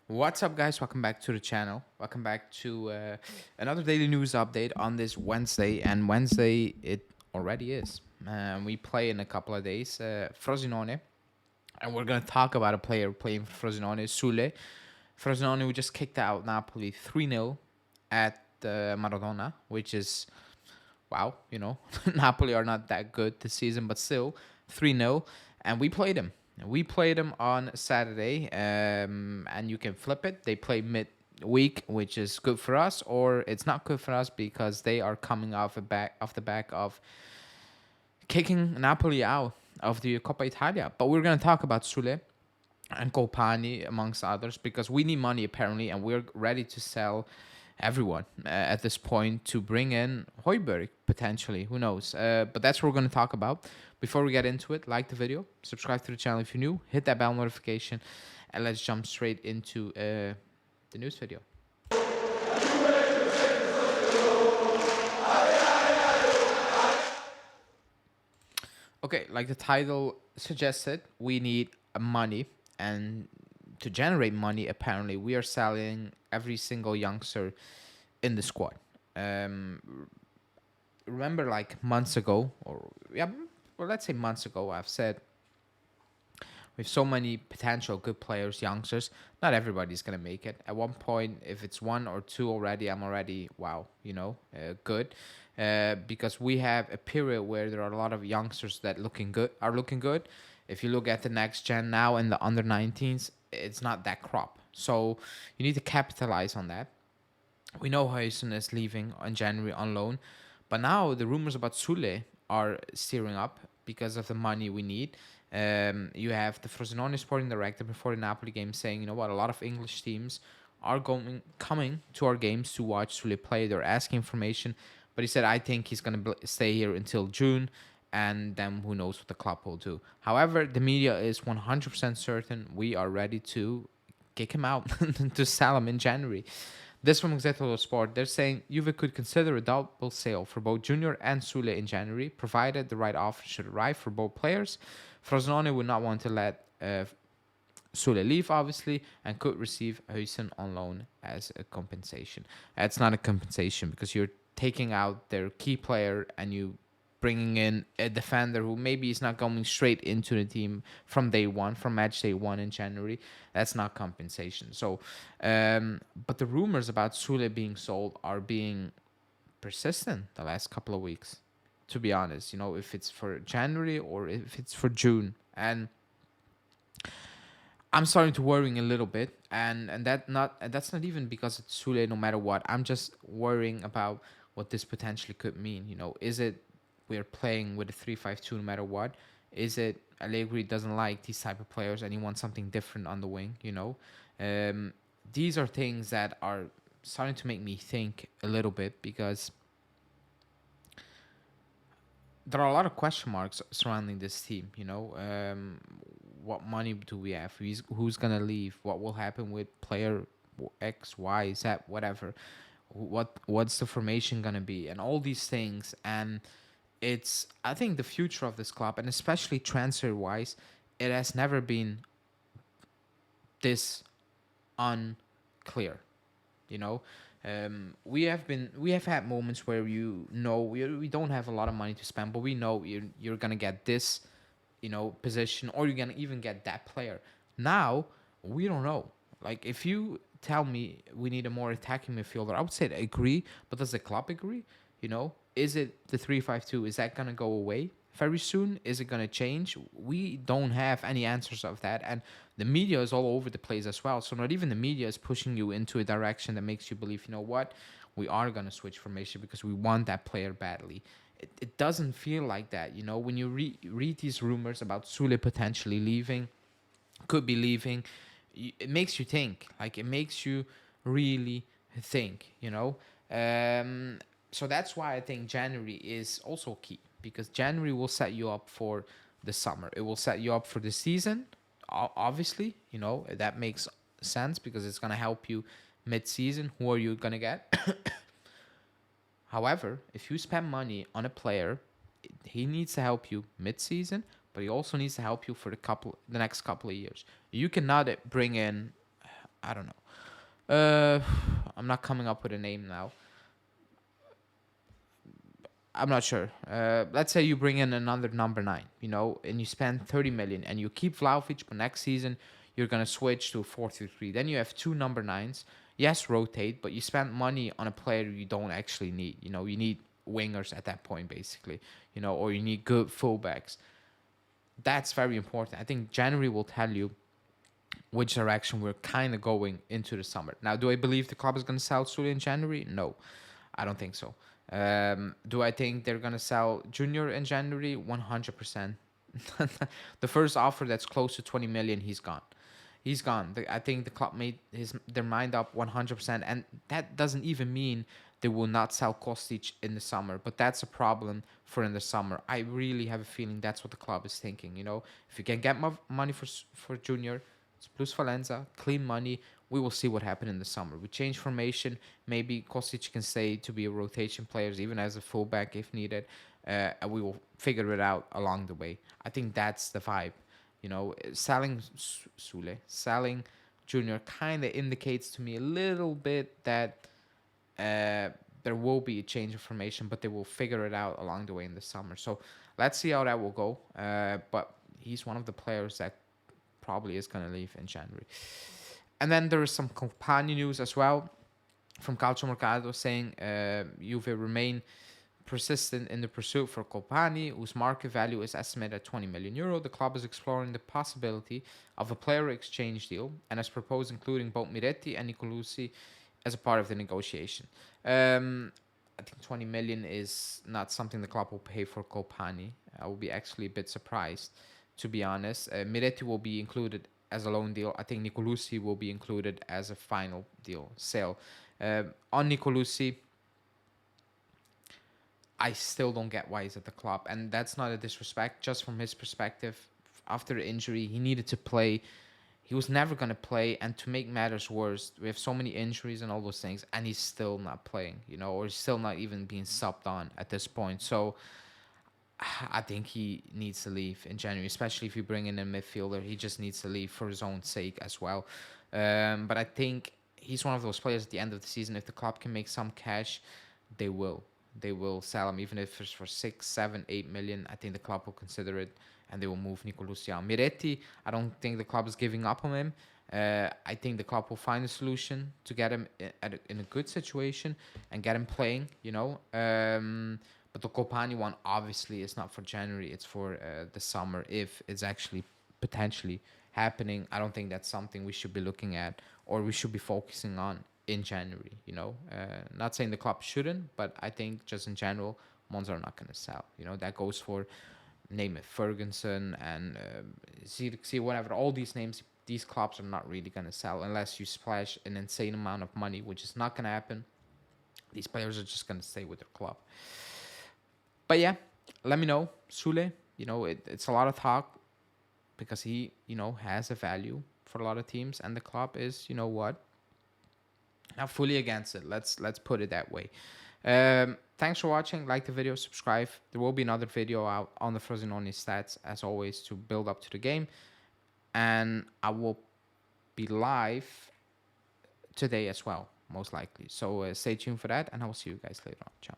What's up, guys? Welcome back to the channel. Welcome back to another daily news update on this Wednesday. And Wednesday, it already is. We play in a couple of days, Frosinone. And we're going to talk about a player playing for Frosinone, Soule. Frosinone, we just kicked out Napoli 3-0 at Maradona, which is, wow, Napoli are not that good this season, but still 3-0. And we played them. We played them on Saturday, and you can flip it. They play mid-week, which is good for us, or it's not good for us because they are coming off the back of kicking Napoli out of the Coppa Italia. But we're gonna talk about Soule and COLPANI amongst others because we need money apparently, and we're ready to sell everyone at this point to bring in Hoiberg potentially. Who knows? But that's what we're going to talk about. Before we get into it, like the video, subscribe to the channel if you're new, hit that bell notification, and let's jump straight into the news video. Okay, like the title suggested, we need money, and to generate money, apparently, we are selling every single youngster in the squad. Um, Remember, like months ago, or let's say months ago, I've said we have so many potential good players, youngsters. Not everybody's gonna make it. At one point, if it's one or two already, I'm already wow, good. Because we have a period where there are a lot of youngsters that are looking good. If you look at the next gen now in the under 19s, it's not that crop. So you need to capitalize on that. We know Huijsen is leaving on January on loan, but now the rumors about Soule are steering up because of the money we need. You have the Frosinone sporting director before the Napoli game saying, you know what, a lot of English teams are coming to our games to watch Soule play. They're asking information, but he said, I think he's going to stay here until June, and then who knows what the club will do. However, the media is 100% certain we are ready to kick him out to sell him in January. This from Exeter Sport, they're saying Juve could consider a double sale for both Junior and Soule in January, provided the right offer should arrive for both players. Frosinone would not want to let Soule leave, obviously, and could receive Huijsen on loan as a compensation. It's not a compensation because you're taking out their key player and you bringing in a defender who maybe is not going straight into the team from day one, from match day one in January. That's not compensation. So, but the rumors about Soule being sold are being persistent the last couple of weeks. To be honest, if it's for January or if it's for June, and I'm starting to worrying a little bit, and that's not even because it's Soule. No matter what, I'm just worrying about what this potentially could mean. Is it we're playing with a 3-5-2 no matter what? Is it Allegri doesn't like these type of players and he wants something different on the wing? These are things that are starting to make me think a little bit because there are a lot of question marks surrounding this team. What money do we have? Who's gonna leave? What will happen with player X, Y, Z, whatever? What's the formation gonna be? And all these things. And it's, I think, the future of this club, and especially transfer wise, it has never been this unclear. You know, we have had moments where we don't have a lot of money to spend, but we know you're gonna get this, position, or you're gonna even get that player. Now we don't know. Like if you tell me we need a more attacking midfielder, I would say I agree, but does the club agree? Is it the 3-5-2? Is that gonna go away very soon? Is it gonna change? We don't have any answers of that, and the media is all over the place as well. So not even the media is pushing you into a direction that makes you believe, you know what, we are gonna switch formation because we want that player badly. It doesn't feel like that, when you read these rumors about Soule potentially leaving, could be leaving, it makes you think. Like it makes you really think. So that's why I think January is also key, because January will set you up for the summer. It will set you up for the season. Obviously, that makes sense because it's gonna help you mid-season. Who are you gonna get? However, if you spend money on a player, he needs to help you mid-season, but he also needs to help you for the next couple of years. You cannot bring in I don't know. I'm not coming up with a name now. I'm not sure. Let's say you bring in another number nine, and you spend 30 million, and you keep Vlahovic, but next season you're gonna switch to 4-3-3. Then you have two number nines. Yes, rotate, but you spend money on a player you don't actually need. You need wingers at that point, basically. Or you need good fullbacks. That's very important. I think January will tell you which direction we're kind of going into the summer. Now, do I believe the club is going to sell Soule in January? No, I don't think so. Do I think they're going to sell Junior in January? 100%. The first offer that's close to 20 million, he's gone. He's gone. I think the club made their mind up 100%, and that doesn't even mean they will not sell Kostic in the summer. But that's a problem for in the summer. I really have a feeling that's what the club is thinking. If you can get money for Junior, it's plus Valenza, clean money. We will see what happens in the summer. We change formation. Maybe Kostic can stay to be a rotation player, even as a fullback if needed. And we will figure it out along the way. I think that's the vibe. Selling Soule, selling Junior kind of indicates to me a little bit that there will be a change of formation, but they will figure it out along the way in the summer. So let's see how that will go. But he's one of the players that probably is going to leave in January. And then there is some COLPANI news as well from Calcio Mercato saying Juve remain persistent in the pursuit for COLPANI, whose market value is estimated at 20 million euro. The club is exploring the possibility of a player exchange deal and has proposed including both Miretti and Nicolosi as a part of the negotiation. I think 20 million is not something the club will pay for COLPANI. I will be actually a bit surprised, to be honest. Miretti will be included as a loan deal. I think Nicolosi will be included as a final deal sale. On Nicolosi, I still don't get why he's at the club, and that's not a disrespect. Just from his perspective, after the injury, he needed to play. He was never going to play, and to make matters worse, we have so many injuries and all those things, and he's still not playing, or he's still not even being subbed on at this point. So I think he needs to leave in January, especially if you bring in a midfielder. He just needs to leave for his own sake as well. But I think he's one of those players at the end of the season. If the club can make some cash, they will. They will sell him, even if it's for 6, 7, 8 million. I think the club will consider it, and they will move Nicolosi out. Miretti, I don't think the club is giving up on him. I think the club will find a solution to get him in a good situation and get him playing, but the COLPANI one obviously is not for January. It's for the summer, if it's actually potentially happening. I don't think that's something we should be looking at or we should be focusing on in January. Not saying the club shouldn't, but I think just in general, Monza are not going to sell. That goes for, name it, Ferguson and see whatever. All these names, these clubs are not really going to sell unless you splash an insane amount of money, which is not going to happen. These players are just going to stay with their club. But yeah, let me know, Soule. It's a lot of talk because he, has a value for a lot of teams, and the club is, not fully against it. Let's put it that way. Thanks for watching. Like the video, subscribe. There will be another video out on the Frosinone stats, as always, to build up to the game. And I will be live today as well, most likely. So stay tuned for that, and I will see you guys later on. Ciao.